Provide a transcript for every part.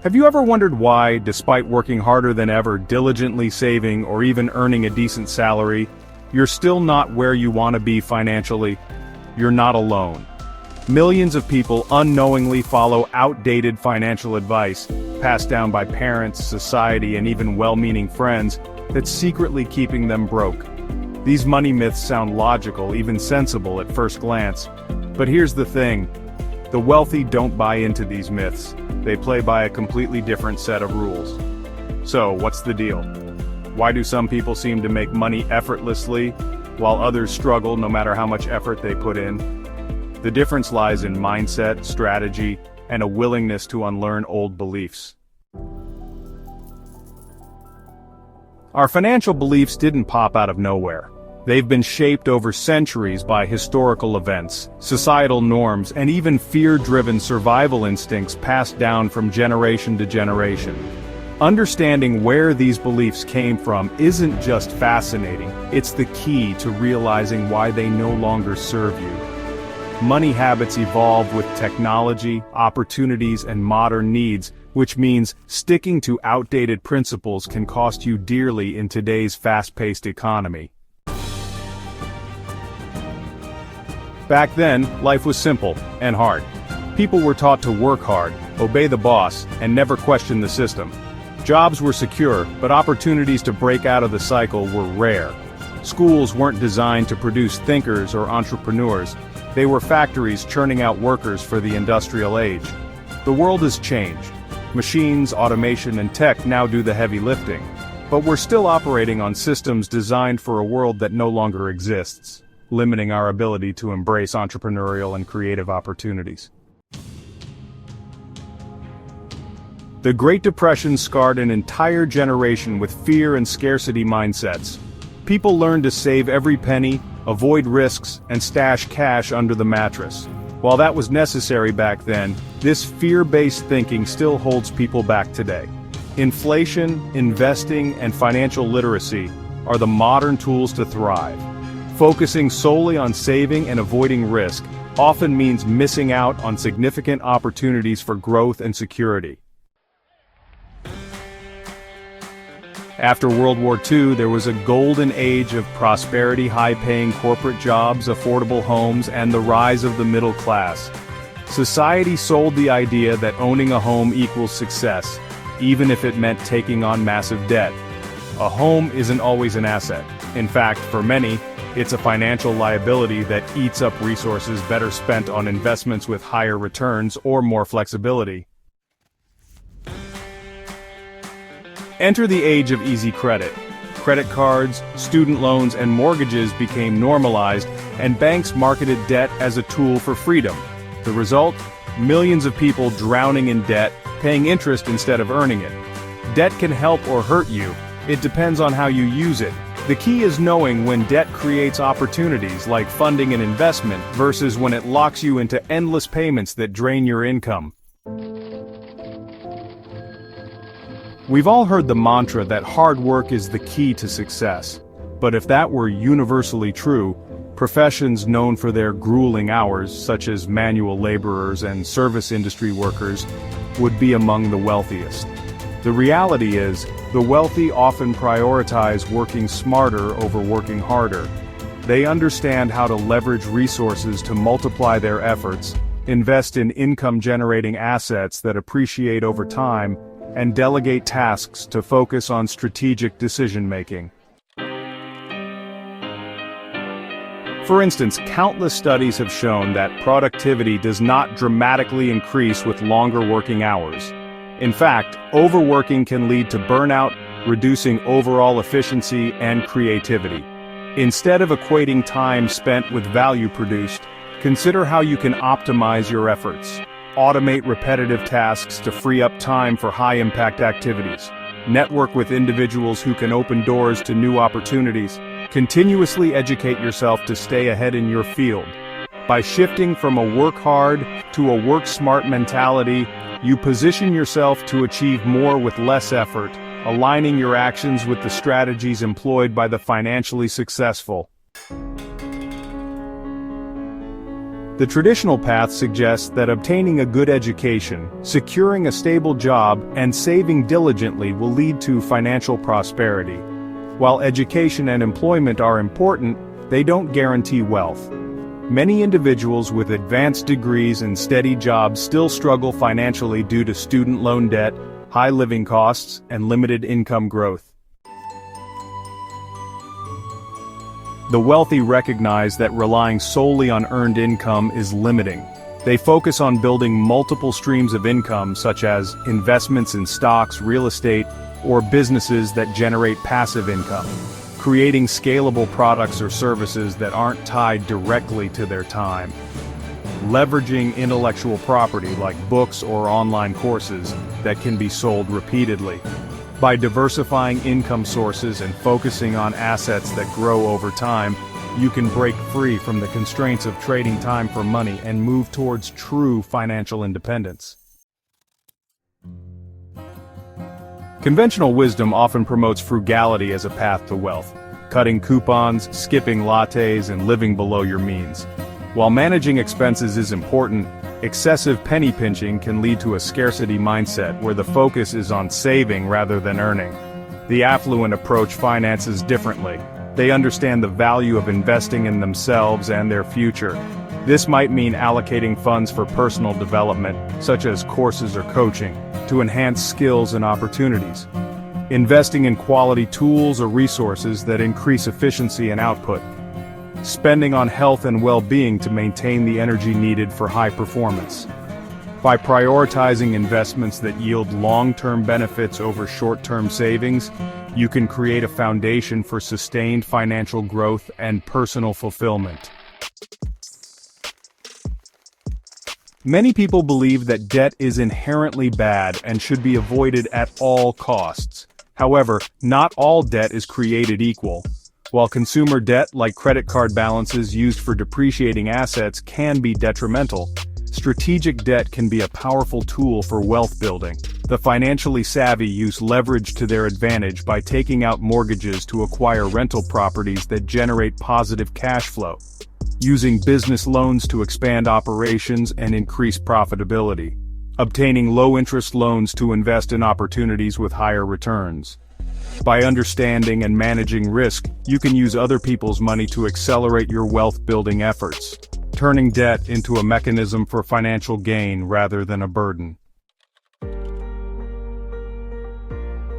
Have you ever wondered why, despite working harder than ever, diligently saving, or even earning a decent salary, you're still not where you want to be financially? You're not alone. Millions of people unknowingly follow outdated financial advice, passed down by parents, society, and even well-meaning friends, that's secretly keeping them broke. These money myths sound logical, even sensible at first glance. But here's the thing. The wealthy don't buy into these myths. They play by a completely different set of rules. So, what's the deal? Why do some people seem to make money effortlessly, while others struggle no matter how much effort they put in? The difference lies in mindset, strategy, and a willingness to unlearn old beliefs. Our financial beliefs didn't pop out of nowhere. They've been shaped over centuries by historical events, societal norms, and even fear-driven survival instincts passed down from generation to generation. Understanding where these beliefs came from isn't just fascinating, it's the key to realizing why they no longer serve you. Money habits evolve with technology, opportunities, and modern needs, which means sticking to outdated principles can cost you dearly in today's fast-paced economy. Back then, life was simple and hard. People were taught to work hard, obey the boss, and never question the system. Jobs were secure, but opportunities to break out of the cycle were rare. Schools weren't designed to produce thinkers or entrepreneurs. They were factories churning out workers for the industrial age. The world has changed. Machines, automation, and tech now do the heavy lifting. But we're still operating on systems designed for a world that no longer exists, limiting our ability to embrace entrepreneurial and creative opportunities. The Great Depression scarred an entire generation with fear and scarcity mindsets. People learned to save every penny, avoid risks, and stash cash under the mattress. While that was necessary back then, this fear-based thinking still holds people back today. Inflation, investing, and financial literacy are the modern tools to thrive. Focusing solely on saving and avoiding risk often means missing out on significant opportunities for growth and security. After World War II, there was a golden age of prosperity, high-paying corporate jobs, affordable homes, and the rise of the middle class. Society sold the idea that owning a home equals success, even if it meant taking on massive debt. A home isn't always an asset. In fact, for many, it's a financial liability that eats up resources better spent on investments with higher returns or more flexibility. Enter the age of easy credit. Credit cards, student loans, and mortgages became normalized, and banks marketed debt as a tool for freedom. The result? Millions of people drowning in debt, paying interest instead of earning it. Debt can help or hurt you. It depends on how you use it. The key is knowing when debt creates opportunities like funding an investment versus when it locks you into endless payments that drain your income. We've all heard the mantra that hard work is the key to success. But if that were universally true, professions known for their grueling hours, such as manual laborers and service industry workers, would be among the wealthiest. The reality is, the wealthy often prioritize working smarter over working harder. They understand how to leverage resources to multiply their efforts, invest in income-generating assets that appreciate over time, and delegate tasks to focus on strategic decision-making. For instance, countless studies have shown that productivity does not dramatically increase with longer working hours. In fact, overworking can lead to burnout, reducing overall efficiency and creativity. Instead of equating time spent with value produced, consider how you can optimize your efforts. Automate repetitive tasks to free up time for high-impact activities. Network with individuals who can open doors to new opportunities. Continuously educate yourself to stay ahead in your field. By shifting from a work-hard to a work-smart mentality, you position yourself to achieve more with less effort, aligning your actions with the strategies employed by the financially successful. The traditional path suggests that obtaining a good education, securing a stable job, and saving diligently will lead to financial prosperity. While education and employment are important, they don't guarantee wealth. Many individuals with advanced degrees and steady jobs still struggle financially due to student loan debt, high living costs, and limited income growth. The wealthy recognize that relying solely on earned income is limiting. They focus on building multiple streams of income such as investments in stocks, real estate, or businesses that generate passive income, creating scalable products or services that aren't tied directly to their time. Leveraging intellectual property like books or online courses that can be sold repeatedly. By diversifying income sources and focusing on assets that grow over time, you can break free from the constraints of trading time for money and move towards true financial independence. Conventional wisdom often promotes frugality as a path to wealth, cutting coupons, skipping lattes, and living below your means. While managing expenses is important, excessive penny pinching can lead to a scarcity mindset where the focus is on saving rather than earning. The affluent approach finances differently. They understand the value of investing in themselves and their future. This might mean allocating funds for personal development, such as courses or coaching, to enhance skills and opportunities. Investing in quality tools or resources that increase efficiency and output. Spending on health and well-being to maintain the energy needed for high performance. By prioritizing investments that yield long-term benefits over short-term savings, you can create a foundation for sustained financial growth and personal fulfillment. Many people believe that debt is inherently bad and should be avoided at all costs. However, not all debt is created equal. While consumer debt, like credit card balances used for depreciating assets, can be detrimental, strategic debt can be a powerful tool for wealth building. The financially savvy use leverage to their advantage by taking out mortgages to acquire rental properties that generate positive cash flow, using business loans to expand operations and increase profitability, obtaining low-interest loans to invest in opportunities with higher returns. By understanding and managing risk, you can use other people's money to accelerate your wealth-building efforts, turning debt into a mechanism for financial gain rather than a burden.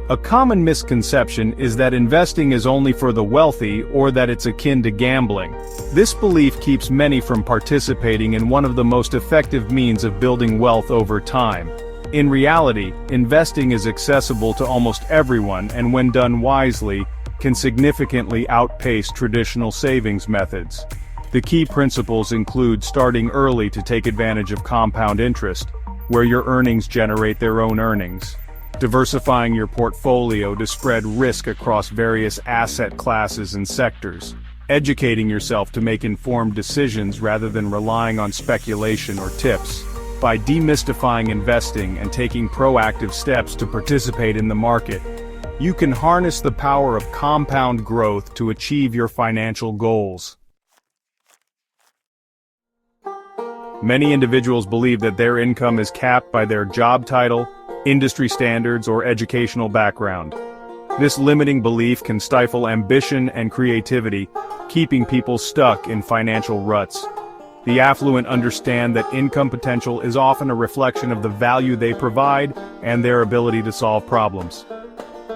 A common misconception is that investing is only for the wealthy or that it's akin to gambling. This belief keeps many from participating in one of the most effective means of building wealth over time. In reality, investing is accessible to almost everyone and when done wisely, can significantly outpace traditional savings methods. The key principles include starting early to take advantage of compound interest, where your earnings generate their own earnings. Diversifying your portfolio to spread risk across various asset classes and sectors. Educating yourself to make informed decisions rather than relying on speculation or tips. By demystifying investing and taking proactive steps to participate in the market, you can harness the power of compound growth to achieve your financial goals. Many individuals believe that their income is capped by their job title, industry standards, or educational background. This limiting belief can stifle ambition and creativity, keeping people stuck in financial ruts. The affluent understand that income potential is often a reflection of the value they provide and their ability to solve problems.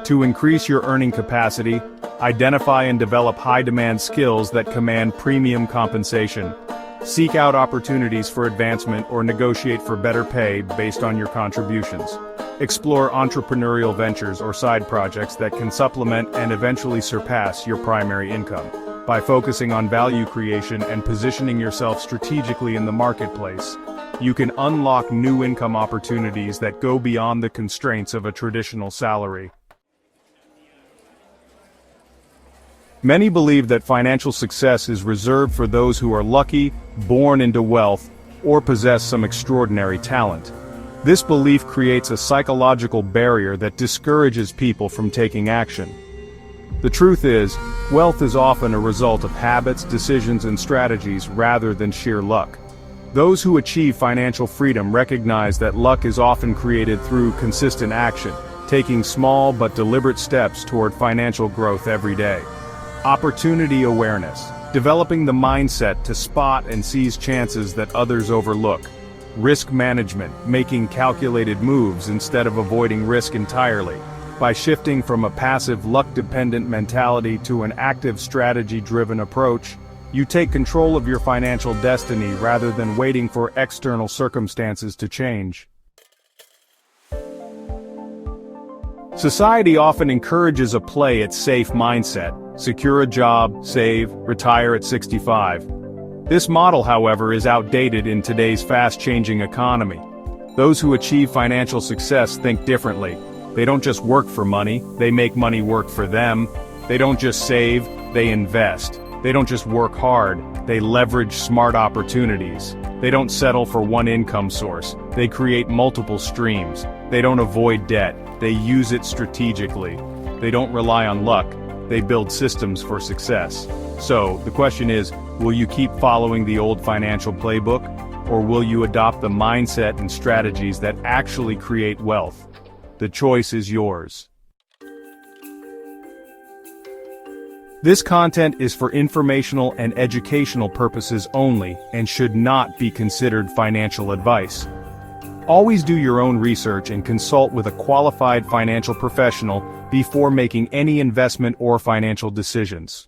To increase your earning capacity, identify and develop high-demand skills that command premium compensation. Seek out opportunities for advancement or negotiate for better pay based on your contributions. Explore entrepreneurial ventures or side projects that can supplement and eventually surpass your primary income. By focusing on value creation and positioning yourself strategically in the marketplace, you can unlock new income opportunities that go beyond the constraints of a traditional salary. Many believe that financial success is reserved for those who are lucky, born into wealth, or possess some extraordinary talent. This belief creates a psychological barrier that discourages people from taking action. The truth is, wealth is often a result of habits, decisions, and strategies rather than sheer luck. Those who achieve financial freedom recognize that luck is often created through consistent action, taking small but deliberate steps toward financial growth every day. Opportunity awareness. Developing the mindset to spot and seize chances that others overlook. Risk management. Making calculated moves instead of avoiding risk entirely. By shifting from a passive luck-dependent mentality to an active strategy-driven approach, you take control of your financial destiny rather than waiting for external circumstances to change. Society often encourages a play it safe mindset. Secure a job, save, retire at 65. This model, however, is outdated in today's fast-changing economy. Those who achieve financial success think differently. They don't just work for money, they make money work for them. They don't just save, they invest. They don't just work hard, they leverage smart opportunities. They don't settle for one income source, they create multiple streams. They don't avoid debt, they use it strategically. They don't rely on luck, they build systems for success. So, the question is, will you keep following the old financial playbook, or will you adopt the mindset and strategies that actually create wealth? The choice is yours. This content is for informational and educational purposes only and should not be considered financial advice. Always do your own research and consult with a qualified financial professional before making any investment or financial decisions.